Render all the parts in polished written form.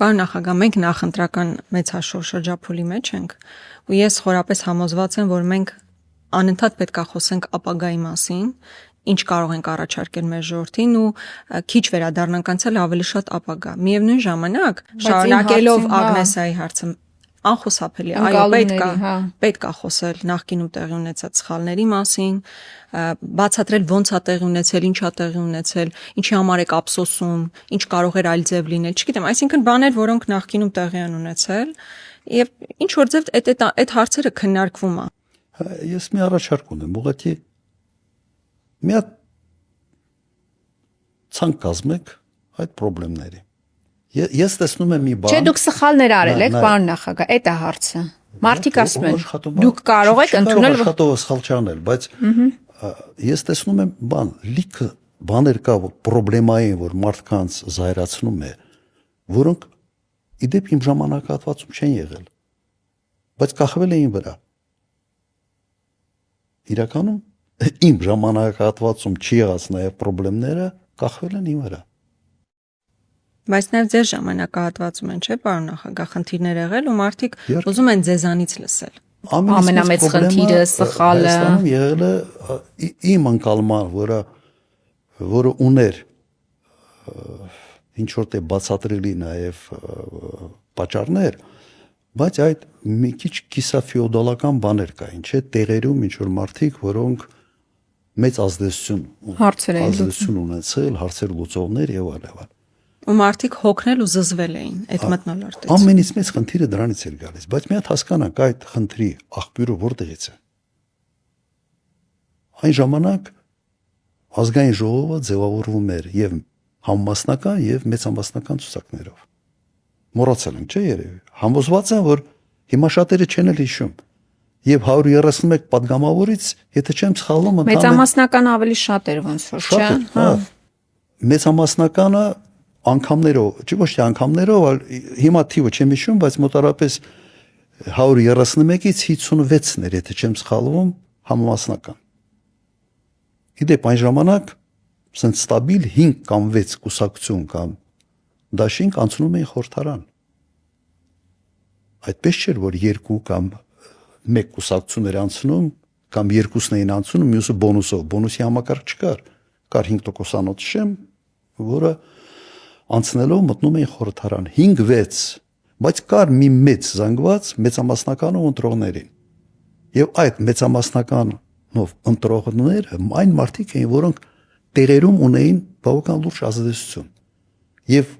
Պարոն նախագահ, մենք նախընտրական մեծ հաշվով շրջափուլի մեջ ենք, ու ես խորապես համոզված եմ, որ մենք անընդհատ պետք է խոսենք ապագայի մասին, ինչ կարող ենք առաջարկել մեր ժողովրդին ու քիչ վերադառնանք անցյալ ավելի շատ ապագա։ Միևնույն ժամանակ, շարունակելով Ագնեսայի հարցը, անխուսափելի, այո, պետք է խոսել նախկինում տեղի ունեցած սխալների մասին, բացատրել ոնց է տեղի ունեցել, ինչ է տեղի ունեցել, ինչի համար եք ափսոսում, ինչ կարող էր այլ ձև լինել, չգիտեմ, այսինքն բաներ, որոնք նախկինում տեղի են ունեցել, եւ ինչ որ ձև այդ հարցերը քննարկվում է։ Ես մի առաջարկ ունեմ, ուղղակի մի հատ ցանկ կազմեք այդ խնդիրների։ Ես տեսնում եմ մի բան։ Չէ, դուք սխալներ արել եք, պարոն նախագահ, այդ է հարցը։ Մարդիկ ասում են, դուք կարող եք ընդունել աշխատողը սխալ չանել, բայց ես տեսնում եմ բան, լիքը բաներ կա խնդրեմային, որ մարդկանց զայրացնում է, որոնք իդեպ իմ ժամանակահատվածում չեն եղել, բայց կախվել էին վրա։ Իրականում իմ ժամանակահատվածում չի եղած նաև խնդիրները կախվել են իմ վրա։ Բայց նաև ձեր ժամանակահատվածում են, չէ՞, պարոն նախագահ, խնդիրներ եղել ու մարդիկ ուզում են ձեզանից լսել։ Ամենամեծ խնդիրը սխալը Հայաստանում եղել է իմ ընկալման, որը ուներ ինչ որ տեղ բացատրելի նաև պատճառներ, բայց այդ մի քիչ կիսաֆեոդալական բաներ կային, չէ՞, տեղերում ինչ որ մարդիկ, որոնք մեծ ազդեցություն ունեցել, հարցեր լուծողներ եւ այլն։ Ու մարդիկ հոգնել ու զզվել էին այդ մթնոլորտից։ Ամենից մեծ խնդիրը դրանից էր գալիս, բայց մի հատ հասկանանք այդ խնդրի աղբյուրը որտեղից է։ Այն ժամանակ ազգային ժողովը ձևավորվում էր եւ համամասնական եւ մեծամասնական ցուցակներով։ Մոռացել ենք, չէ՞ երևի։ Համոզված եմ, որ հիմա շատերը չեն էլ հիշում։ Եվ 131 падգամավորից, եթե չեմ սխալվում, մեծամասնական ավելի շատ էր ոնց որ, չէ՞։ Հա։ Մեծամասնականը անգամներով, չի ոչ թե անգամներով, այլ հիմա թիվը չեմ հիշում, բայց մոտարապես 131-ից 56-ն էր, եթե չեմ սխալվում, համամասնական։ Իդեպ այն ժամանակ սենց ստաբիլ 5 կամ 6 կուսակցություն կամ դաշինք անցնում էին խորհրդարան։ Այդպես չէր, որ 2 կամ 1 կուսակցություն էր անցնում, կամ 2-ն էին անցնում, մյուսը բոնուսով։ Բոնուսի համակարգ չկար։ Կար 5%-անոց շեմ, որը անցնելով մտնում էին խորհրդարան 5-6, բայց կար մի մեծ զանգված մեծամասնականով ընտրողներին։ Եվ այդ մեծամասնականով ընտրողները այն մարդիկ էին, որոնք տեղերում ունեին բավական լուրջ ազդեցություն։ Եվ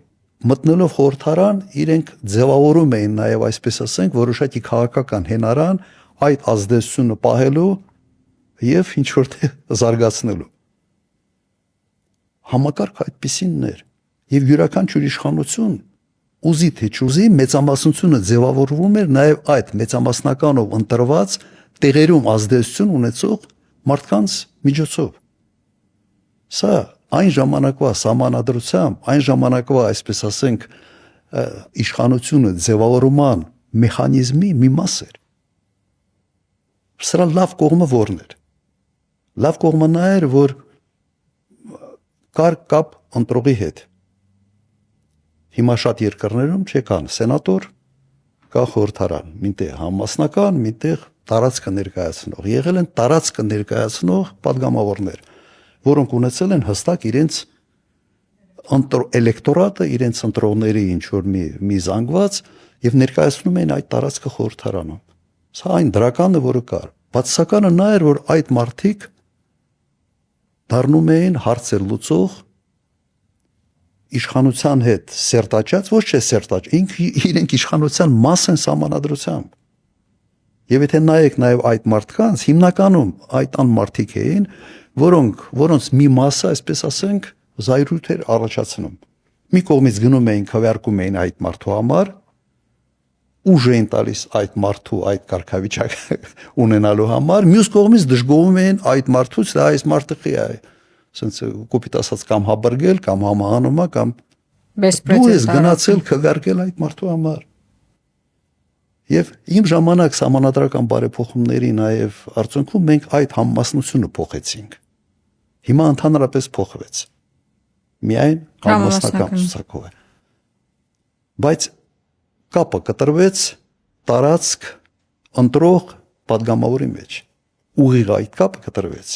մտնելով խորհրդարան, իրենք ձևավորում էին նաև, այսպես ասենք, որոշակի քաղաքական հենարան այդ ազդեցությունը պահելու եւ ինչ որտեղ զարգացնելու։ Համակարգ այդպիսինն էր։ Եվ յուրաքանչյուր իշխանություն ուզի թե չուզի մեծամասնությունը ձևավորվում էր նաև այդ մեծամասնականով ընտրված տեղերում ազդեցություն ունեցող մարդկանց միջոցով։ Սա այն ժամանակվա սահմանադրությամբ, այն ժամանակվա, այսպես ասենք, իշխանությունը ձևավորման մեխանիզմի մի մաս էր։ Սրա լավ կողմը որն էր։ Լավ կողմը նա էր, որ կար կապ ընտրողի հետ։ Հիմա շատ երկրներում չկան սենատոր, կա խորհրդարան, մինտեղ համամասնական, մինտեղ տարածքը ներկայացնող։ Եղել են տարածքը ներկայացնող падգամավորներ, որոնք ունեցել են հստակ իրենց էլեկտորատը, իրենց ընտրողների ինչ որ մի զանգված եւ ներկայացնում են այդ տարածքը խորհրդարանում։ Սա այն դրականը, որը կար։ Բացասականը նա էր, որ այդ մարդիկ դառնում էին հարցեր լուծող իշխանության հետ սերտաճած, ոչ թե սերտաճ, իրենք իշխանության մաս են սահմանադրությամբ։ Եվ եթե նայեք նաև այդ մարդկանց, հիմնականում այդ անմարդիկ էին, որոնց մի մասը, այսպես ասենք, զայրույթ էր առաջացնում։ Մի կողմից գնում էին, քվեարկում էին այդ մարդու համար, ուժ էին տալիս այդ մարդու այդ կարգավիճակը ունենալու համար, մյուս կողմից դժգոհում էին այդ մարդուց, դա այս մարդը խի է, ասենց կոպիտ ասած կամ հաբրգել, կամ համահանումա, կամ դու ես գնացել քվեարկել այդ մարդու համար։ Եվ իմ ժամանակ սահմանադրական բարեփոխումների նաև արդյունքում մենք այդ համամասնությունը փոխեցինք։ Հիմա ընդհանրապես փոխվեց։ Միայն համամասնական ցուցակով է։ Բայց կապը կտրվեց տարածք ընտրող падգամավորի մեջ։ Ուղիղ այդ կապը կտրվեց։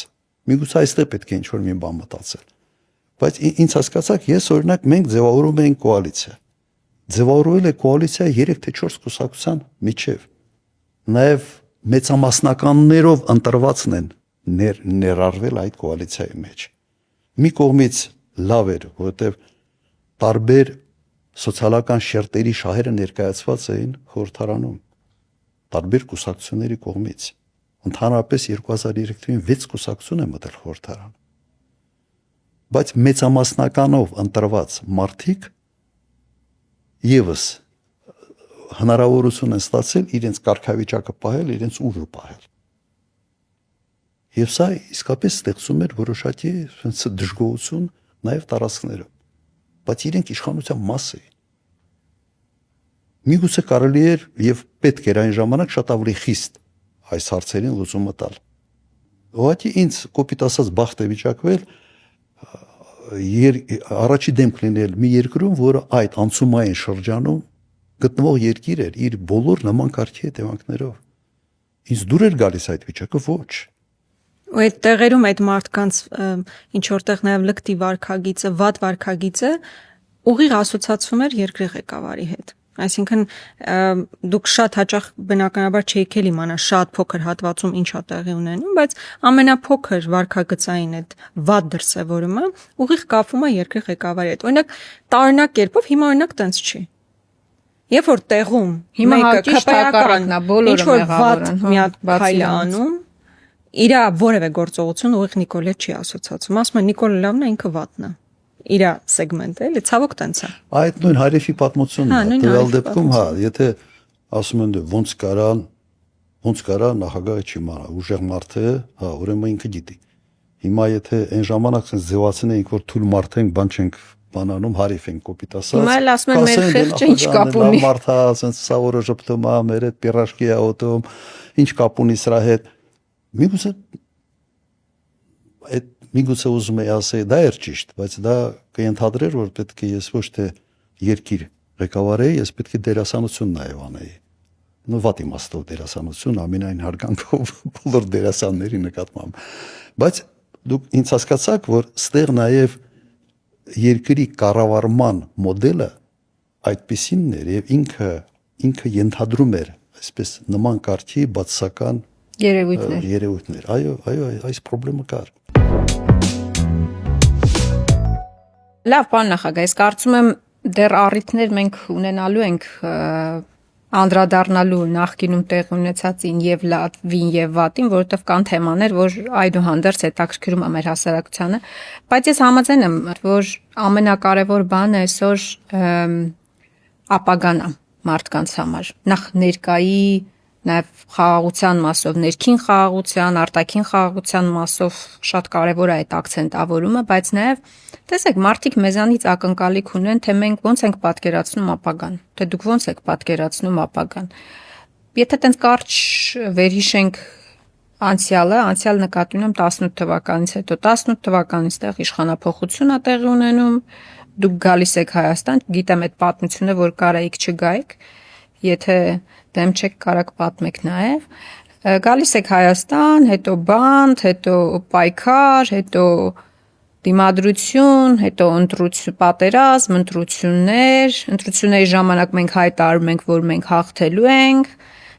Միգուցե այստեղ պետք է ինչ-որ մի բան մտածել։ Բայց ինձ հասկացաք, ես օրինակ մենք ձևավորում ենք կոալիցիա։ Ձևավորվել է կոալիցիա 3 թե 4 կուսակցության միջև։ Նաև մեծամասնականներով ընտրվածն են ներառվել այդ կոալիցիայի մեջ։ Մի կողմից լավ էր, որովհետև տարբեր սոցիալական շերտերի շահերը ներկայացված էին խորհրդարանում տարբեր կուսակցությունների կողմից։ Ընդհանրապես 2003 թվականին 6 կուսակցություն է մտել խորհրդարան։ Բայց մեծամասնականով ընտրված մարդիկ եւս հնարավորություն են ստացել իրենց կարգավիճակը պահել, իրենց ուժը պահել։ Եվ սա իսկապես ստեղծում էր որոշակի դժգոհություն նաև տարածքներում։ Բայց իրենք իշխանության մաս էին։ Միգուցե կարելի էր եւ պետք էր այն ժամանակ շատ ավելի խիստ այս հարցերին լուծումը տալ։ Ուղղակի ինձ կոպիտ ասած բախտ է վիճակվել առաջի դեմք լինել մի երկրում, որը այդ անցումային շրջանում գտնվող երկիր էր իր բոլոր նման կարգի հետևանքներով։ Ինձ դուր էր գալիս այդ վիճակը ոչ։ Ու այդ տեղերում այդ մարդկանց ինչ որտեղ նաև լկտի վարքագիծը, վատ վարքագիծը ուղիղ ասոցացվում էր երկրի ղեկավարի հետ։ Այսինքն դուք շատ հաճախ բնականաբար չեք էլ իմանա շատ փոքր հատվածում ինչա տեղի ունենում, բայց ամենափոքր վարքագծային այդ վատ դրսևորումը ուղիղ կապվում է երկրի ղեկավարի հետ։ Օրինակ տարօրինակ կերպով հիմա օրինակ տենց չի։ Երբ որ տեղում մեկը ինչ որ վատ մի հատ քայլ է անում, իր որևէ գործողություն ուղիղ Նիկոլը չի ասոցացում։ Ասում է Նիկոլը լավն է, ինքը վատն է։ Իր սեգմենտը, էլի ցավոք տենց է։ Այդ նույն Հարիֆի պատմությունն է։ Տվյալ դեպքում, եթե ասում են ոնց կարա նախագահը չիմանա, ուժեղ մարդ է, ուրեմն ինքը գիտի։ Հիմա եթե այն ժամանակ sense ձևացնեինք, որ թույլ մարդ ենք, բան չենք բանանում, Հարիֆ ենք կոպիտ ասած։ Հիմա էլ ասում են մեր խեղճը ինչ կապ ունի։ Մարդա, sense սա որը ժպտում է, մեր հետ պիրաժկի է ուտում, ինչ կապ ունի սրա հետ։ Միգուցե ուզում եի ասել, դա էր ճիշտ, բայց դա կընդհանրեր, որ պետք է ես ոչ թե երկիր ղեկավարեի, ես պետք է դերասանություն նաև անեի։ Նո վատ իմաստով դերասանություն, ամենայն հարգանքով բոլոր դերասանների նկատմամբ։ Բայց դուք ինձ հասկացաք, որ ստեղ նաև երկրի կառավարման մոդելը այդպիսինն էր եւ ինքը ենթադրում էր այսպես նման կարգի բացասական երևույթներ։ Այո, այս խնդրումը կար։ Լավ, պարոն նախագահ, ես կարծում եմ դեռ առիթներ մենք ունենալու ենք անդրադառնալու նախկինում տեղ ունեցածին եւ լավին եւ վատին, որովհետեւ կան թեմաներ, որ այդուհանդերձ հետաքրքրում է մեր հասարակությանը, բայց ես համաձայն եմ, որ ամենակարևոր բանը այսօր ապագան է մարդկանց համար։ Նախ ներկայի նաև խաղաղության մասով, ներքին խաղաղության, արտաքին խաղաղության մասով շատ կարևոր է այդ ակցենտավորումը, բայց նաև տեսեք, մարդիկ մեզանից ակնկալիք ունեն, թե մենք ոնց ենք պատկերացնում ապագան, թե դուք ոնց եք պատկերացնում ապագան։ Եթե տենց կարճ վերհիշենք անցյալը, անցյալ նկատի ունեմ 18 թվականից հետո, 18 թվականից տեղ իշխանափոխություն է տեղի ունենում, դուք գալիս եք Հայաստան, գիտեմ այդ պատմությունը, որ կարայիք չգայիք, եթե դեմ չեք կարաք պատմեք նաև, գալիս եք Հայաստան, հետո բանդ, հետո պայքար, հետո դիմադրություն, հետո պատերազմ, ընտրությունների ժամանակ մենք հայտարարում ենք, որ մենք հաղթելու ենք,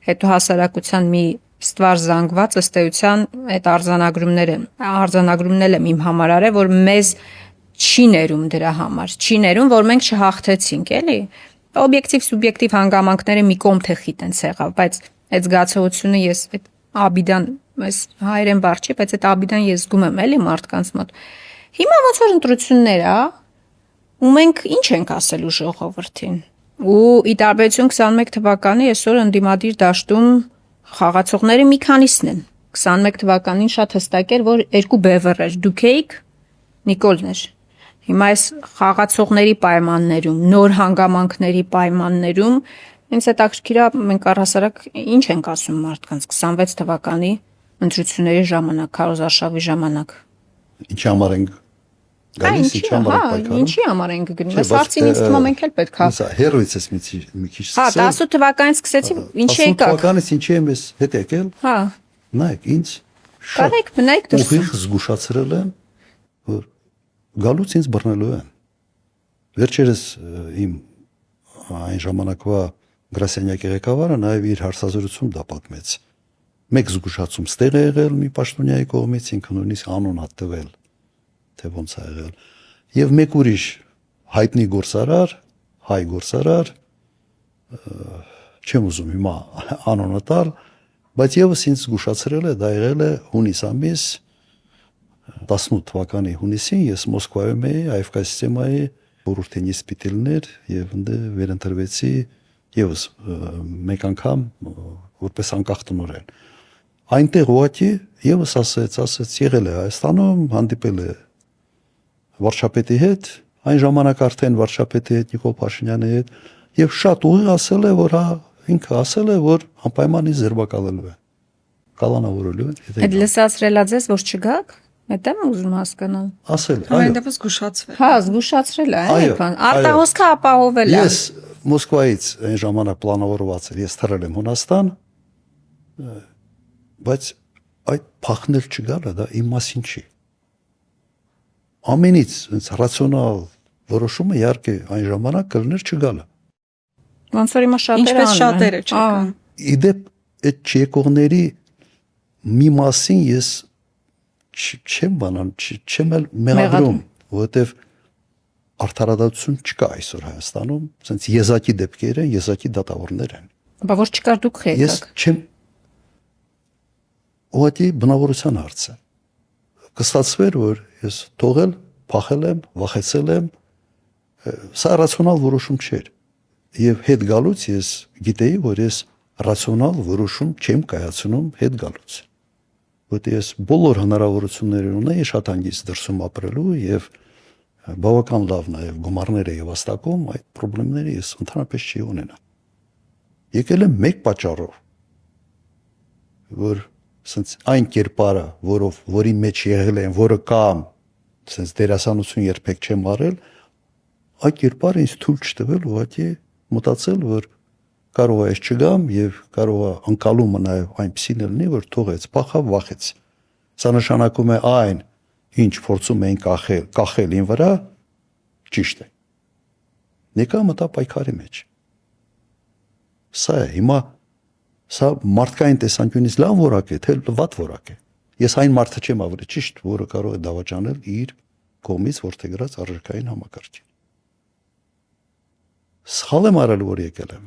հետո հասարակության մի ստվար զանգված ըստ էության այդ արձանագրումներն եմ իմ համար արել, որ մեզ չի ներում դրա համար, չի ներում, որ մենք չհաղթեցինք, էլի։ Օբյեկտիվ, սուբյեկտիվ հանգամանքները մի կողմ թե խիտենց եղավ, բայց այդ զգացողությունը ես այդ աբիդան, այս հայերեն բառ չի, բայց այդ աբիդան ես զգում եմ էլի մարդկանց մոտ։ Հիմա ոնց որ ընտրություններ է, ու մենք ինչ ենք ասելու ժողովրդին։ Ու ի տարբերություն 21 թվականի այսօր ընդդիմադիր դաշտում խաղացողները մի քանիսն են։ 21 թվականին շատ հստակ էր, որ երկու բևեռ էր, դուք էիք, Նիկոլն էր։ Հիմա այս խաղացողների պայմաններում, նոր հանգամանքների պայմաններում ինձ հետաքրքիր է մենք առհասարակ ինչ ենք ասում մարդկանց 26 թվականի ընտրությունների ժամանակ, քարոզարշավի ժամանակ։ Ինչ համար ենք Գալիս ինչի համար եք պայքարում։ Ինչի համար ենք գնում։ Այս հարցին ինձ թվում է մենք էլ պետք է։ Հա, հերոյից ես մի քիչ Հա, սկսել։ 18 թվականից սկսեցի, ինչի եկաք։ 18 թվականից ինչի եմ ես հետ եկել։ Հա, Նայեք, ինձ կարեք մնայք դրսում։ ուղիղ զգուշացրել են, որ գալուց ինձ բռնելու են։ Վերջերս իմ այն ժամանակվա գրասենյակի ղեկավարը նաև իր հարցազրույցում դա պատմեց։ Մեկ զգուշացում ստեղ է եղել մի պաշտոնյայի կողմից, ինքը նույնիսկ անուն հատ տվել, թե ոնց է եղել։ Եվ մեկ ուրիշ հայտնի գործարար, հայ գործարար, չեմ ուզում հիմա անունը տալ, բայց եւս ինձ զգուշացրել է, դա եղել է հունիս ամիս 18 թվականի հունիսին ես Մոսկվայում էի AFK սիստեմայի բուրուտենի սպիտելներ եւ ընդ վերընտրվեցի եւս մեկ անգամ որպես անկախ տնօրեն։ Այնտեղ ուղղակի եւս ասեց եղել է Հայաստանում, հանդիպել է վարչապետի հետ, այն ժամանակ արդեն վարչապետի հետ Նիկոլ Փաշինյանի հետ եւ շատ ուղիղ ասել է, որ հա ինքը ասել է, որ անպայման ինձ զերբակալելու է։ Կալանավորելու են։ Այդ լսացրելա ձեզ, որ չգաք։ Այդ եմ ուզում հասկանալ։ Ասել, Այն դեպս զգուշացվել։ Հա, զգուշացրել է, Այո, այո, արտահոսքը ապահովել է։ Ես Մոսկվայից այն ժամանակ պլանավորված էր, ես թռել եմ Հունաստան, բայց այդ փախնել չգալը դա իմ մասին չի։ Ամենից ռացիոնալ որոշումը իհարկե այն ժամանակ կլներ չգալը։ Ոնց որ հիմա շատերը Ինչպես շատերը չկան։ Իդեպ այդ չեկողների մի մասին ես չեմ բանան, չեմ էլ մեղադրում, որովհետև արդարադատություն չկա այսօր Հայաստանում, ասենց եզակի դեպքեր են, եզակի դատավորներ են։ Բա որ չկար դուք Ես եկաք։ չեմ ուղղակի բնավորության հարց է։ Կստացվեր, որ ես թողել, փախել եմ, վախեցել եմ, սա ռացիոնալ որոշում չէր։ Եվ հետ գալուց ես գիտեի, որ ես ռացիոնալ որոշում չեմ կայացնում հետ գալուց։ Որտեղ ես բոլոր հնարավորություններ ունեի շատ հանգիստ դրսում ապրելու եւ բավական լավ նաեւ գումարներ եի վաստակում, այդ խնդիրները ես ընդհանրապես չի ունենա։ Եկել եմ մեկ պատճառով, որ ասենց այն կերպարը, որի մեջ եղել եմ, որը կամ ասենց դերասանություն երբեք չեմ արել, այդ կերպարը ինձ թույլ չտվել ուղղակի մտածել, որ կարող է ես չգամ եւ կարող է անկալումը նաեւ այնպեսին լինի, որ թողեց, փախավ, վախեց։ Սա նշանակում է այն, ինչ փորձում էին կախել ին վրա, ճիշտ է։ Նեկա մտա պայքարի մեջ։ Սա է, հիմա սա մարդկային տեսանկյունից լավ որակ է, թե վատ որակ է։ Ես այն մարդը չեմ ավելի ճիշտ, որը կարող է դավաճանել իր կողմից որդեգրած արժեքային համակարգին։ Սխալ եմ արել, որ եկել եմ։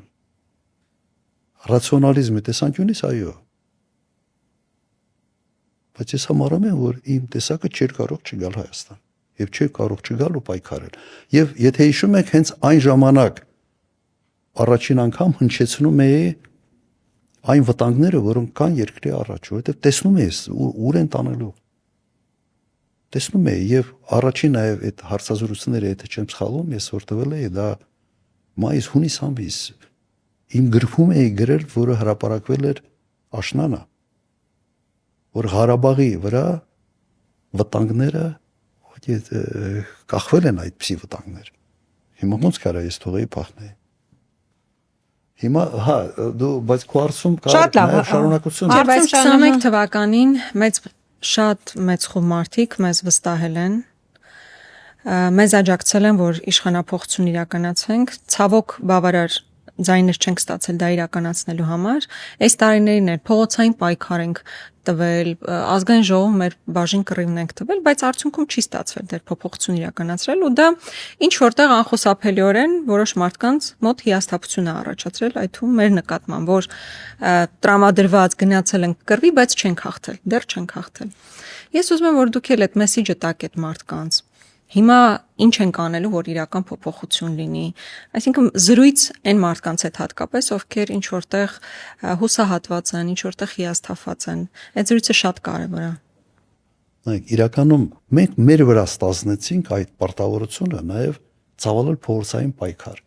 Ռացիոնալիզմի տեսանկյունից այո։ Բայց ես համարում եմ, որ իմ տեսակը չէր կարող չգալ Հայաստան եւ չէր կարող չգալ ու պայքարել։ Եվ եթե հիշում եք, հենց այն ժամանակ առաջին անգամ հնչեցնում էի այն վտանգները, որոնք կան երկրի առաջ, որովհետեւ տեսնում ես ուր են տանելու։ Տեսնում էի եւ առաջին նաեւ այդ հարցազրույցները, եթե չեմ սխալվում, ես որ տվել էի դա մայիս-հունիս ամիս իմ գրքում էի գրել, որը հրապարակվել էր աշնանը, որ Ղարաբաղի վրա վտանգները կախվել են այդպիսի վտանգներ։ Հիմա ոնց կարա ես թողեի փախնեի։ Հիմա հա դու բայց քո հարցում կա նաև շարունակություն։ Բայց 21 թվականին շատ մեծ խումբ մարդիկ մեզ վստահել են, մեզ աջակցել են, որ իշխանափոխություն իրականացվենք, ցավոք բավարար ձայներ չենք ստացել դա իրականացնելու համար։ Այս տարիներին էլ փողոցային պայքար ենք տվել, ազգային ժողովում մեր բաժին կռիվն ենք տվել, բայց արդյունքում չի ստացվել դեռ փոփոխություն իրականացրել ու դա ինչ որտեղ անխուսափելիորեն որոշ մարդկանց մոտ հիասթափություն է առաջացրել, այդ թվում մեր նկատմամբ, որ տրամադրված գնացել ենք կռվի, բայց չենք հաղթել, դեռ չենք հաղթել։ Ես ուզում եմ, որ դուք էլ այդ մեսիջը տաք այդ մարդկանց։ Հիմա ինչ ենք անելու, որ իրական փոփոխություն լինի։ Այսինքն զրույց այն մարդկանց հետ հատկապես, ովքեր ինչ որտեղ հուսահատված են, ինչ որտեղ հիասթափված են։ Այդ զրույցը շատ կարևոր է։ Նայեք, իրականում մենք մեր վրա ստանձնեցինք այդ պարտավորությունը նաև ցավալել փողոցային պայքար։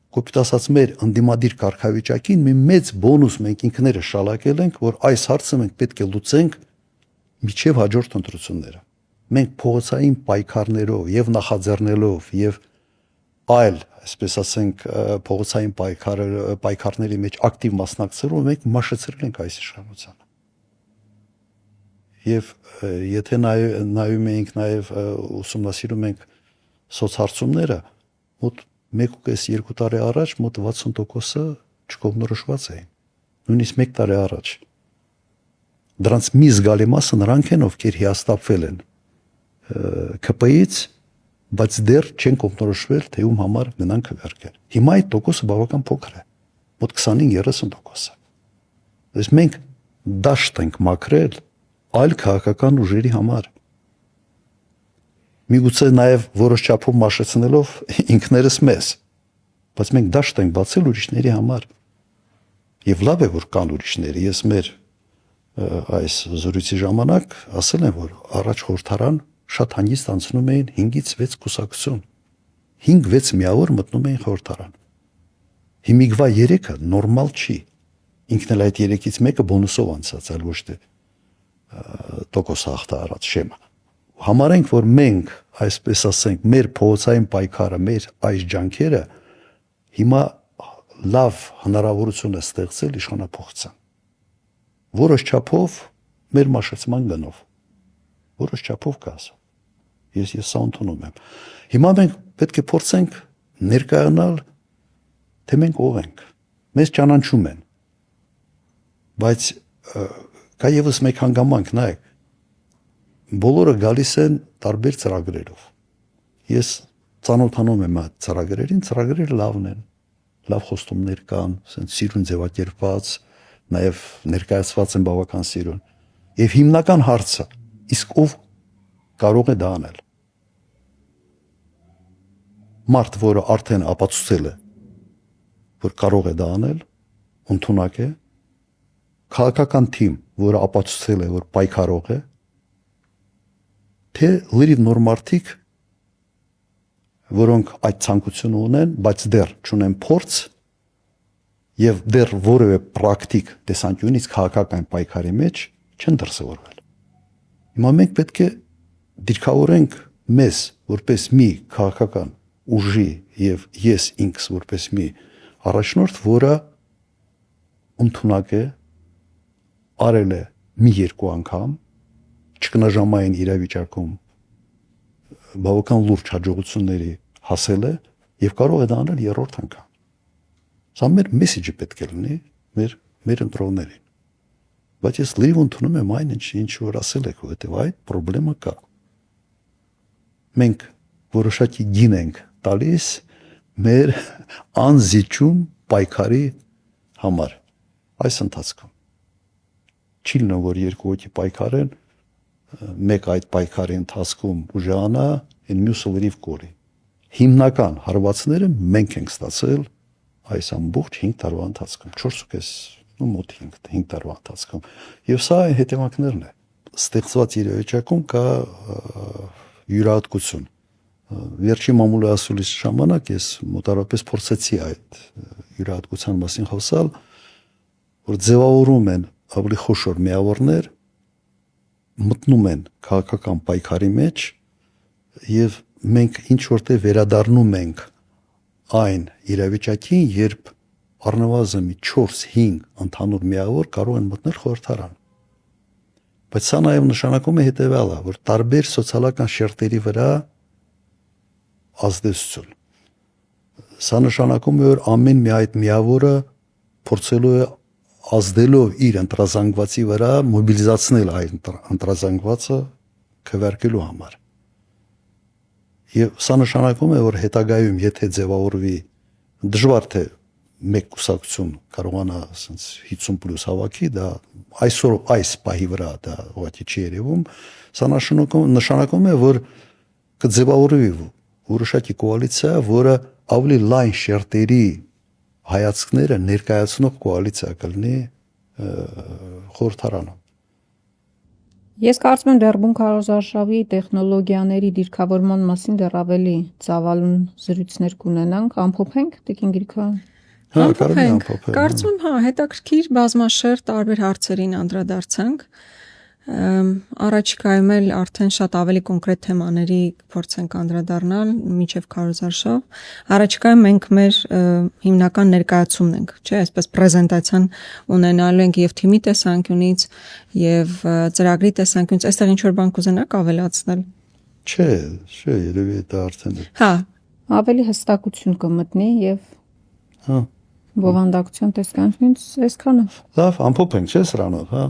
Կոպիտ ասած մեր անդիմադիր կարգավիճակին մի մեծ բոնուս մենք ինքները շալակել ենք, որ այս հարցը մենք պետք է լուծենք միջև հաջորդ ընտրությունները։ մենք փողոցային պայքարներով եւ նախաձեռնելով եւ այլ, այսպես ասենք, փողոցային պայքարների մեջ ակտիվ մասնակցելով մենք մաշեցրել ենք այս իշխանությանը։ Եվ եթե նայում ենք նաեւ ուսումնասիրում ենք սոցհարցումները, մոտ 1.5-2 տարի առաջ մոտ 60%-ը չկողմնորոշված էին։ Նույնիսկ 1 տարի առաջ։ Դրանց մի զգալի մասը նրանք են, ովքեր հիասթափվել են ԿՊ-ից, բայց դեռ չեն կողմնորոշվել, թե ում համար գնան քվեարկել։ Հիմա այդ տոկոսը բավական փոքր է, մոտ 25-30%։ Այսինքն մենք դաշտ ենք մաքրել այլ քաղաքական ուժերի համար։ Միգուցե նաև որոշ չափով մաշեցնելով ինքներս մեզ, բայց մենք դաշտ ենք բացել ուրիշների համար։ Եվ լավ է, որ կան ուրիշները։ Ես մեր այս զրույցի ժամանակ ասել եմ, որ առաջ խորհրդարան շատ հանգիստ անցնում էին 5-ից 6 կուսակցություն։ 5-6 միավոր մտնում էին խորհրդարան։ Հիմիկվա 3-ը նորմալ չի։ Ինքն էլ այդ 3-ից մեկը բոնուսով անցած, այլ ոչ թե տոկոս հաղթահարած շեմը։ Համարենք, որ մենք, այսպես ասենք, մեր փողոցային պայքարը, մեր այս ջանքերը հիմա լավ հնարավորություն է ստեղծել իշխանափոխության։ Որոշ չափով մեր մաշեցման գնով։ Որոշ չափով կասա։ Ես սա ընդունում եմ։ Հիմա մենք պետք է փորձենք ներկայանալ, թե մենք ով ենք։ Մեզ ճանաչում են։ Բայց կա եւս մեկ հանգամանք, նայեք։ Բոլորը գալիս են տարբեր ծրագրերով։ Ես ծանոթանում եմ այդ ծրագրերին, ծրագրերը լավն են։ Լավ խոստումներ կան, ասենք սիրուն ձևակերպված, նաև ներկայացված են բավական սիրուն։ Եվ հիմնական հարցը, իսկ ով կարող է դա անել։ Մարդ, որը արդեն ապացուցել է, որ կարող է դա անել, ընդունակ է, քաղաքական թիմ, որը ապացուցել է, որ պայքարող է, թե լրիվ նոր մարդիկ, որոնք այդ ցանկությունը ունեն, բայց դեռ չունեն փորձ եւ դեռ որևէ պրակտիկ տեսանկյունից քաղաքական պայքարի մեջ չեն դրսևորվել։ Հիմա մենք պետք է դիրքավորենք մեզ որպես մի քաղաքական ուժի եւ ես ինքս որպես մի առաջնորդ, որը ընդունակ է, արել է մի երկու անգամ, ճգնաժամային իրավիճակում բավական լուրջ հաջողությունների հասել է եւ կարող է դա անել երրորդ անգամ։ Սա մեր մեսեջը պետք է լինի մեր ընտրողներին։ Բայց ես լիվ ընդունում եմ այն, ինչ որ ասել եք, որովհետեւ այդ խնդրեմը կա։ Մենք որոշակի գին ենք տալիս մեր անզիջում պայքարի համար այս ընթացքում։ Չի լինում, որ երկու հոգի պայքարեն, մեկ այդ պայքարի ընթացքում ուժանա, այն մյուսը լրիվ կորի։ Հիմնական հարվածները մենք ենք ստացել այս ամբողջ 5 տարվա ընթացքում, 4.5 մոտ 5 տարվա ընթացքում։ Եվ սա այն հետևանքներն է։ Ստեղծված իրավիճակում կա յուրահատկություն։ Վերջի մամուլի ասուլիս ժամանակ ես մոտավորապես փորձեցի այդ յուրահատկության մասին խոսալ, որ ձևավորում են ավելի խոշոր միավորներ, մտնում են քաղաքական պայքարի մեջ եւ մենք ինչ որտեղ վերադառնում ենք այն իրավիճակին, երբ առնվազն 4-5 ընդհանուր միավոր կարող են մտնել խորհրդարան։ Բայց սա նաեւ նշանակում է հետեւյալը, որ տարբեր սոցիալական շերտերի վրա ազդեցություն։ Սա նշանակում է, որ ամեն մի այդ միավորը փորձելու է ազդելով իր ընտրազանգվածի վրա մոբիլիզացնել այդ ընտրազանգվածը քվեարկելու համար։ Եվ սա նշանակում է, որ հետագայում եթե ձևավորվի դժվար թե մեկ կուսակցություն կարողանա ասենց 50+ հավաքի, դա այսօր այս պահի վրա դա ուղղակի չի երևում, սա նշանակում է, որ կձևավորվի որոշակի կոալիցիա, որը ավելի լայն շերտերի հայացքները ներկայացնող կոալիցիա կլինի խորհրդարանում։ Ես կարծում եմ դեռ բուն քարոզարշավի տեխնոլոգիաների դիրքավորման մասին դեռ ավելի ծավալուն զրույցներ կունենանք, ամփոփենք Տիկին Գրիգորյան։ Կարծում եմ, հետաքրքիր բազմաշերտ տարբեր հարցերին անդրադարձանք։ Առաջիկայում էլ արդեն շատ ավելի կոնկրետ թեմաների փորձենք անդրադառնալ միջև քարոզարշավ։ Առաջիկայում մենք մեր հիմնական ներկայացումն ենք, չէ, այսպես պրեզենտացիան ունենալու ենք եւ թիմի տեսանկյունից եւ ծրագրի տեսանկյունից, այստեղ ինչ որ բան կուզենաք ավելացնել։ Չէ, երևի դա արդեն Հա, Ավելի հստակություն կմտնի եւ հա բովանդակության տեսանկյունից այսքանը։ լավ ամփոփենք չէ սրանով, հա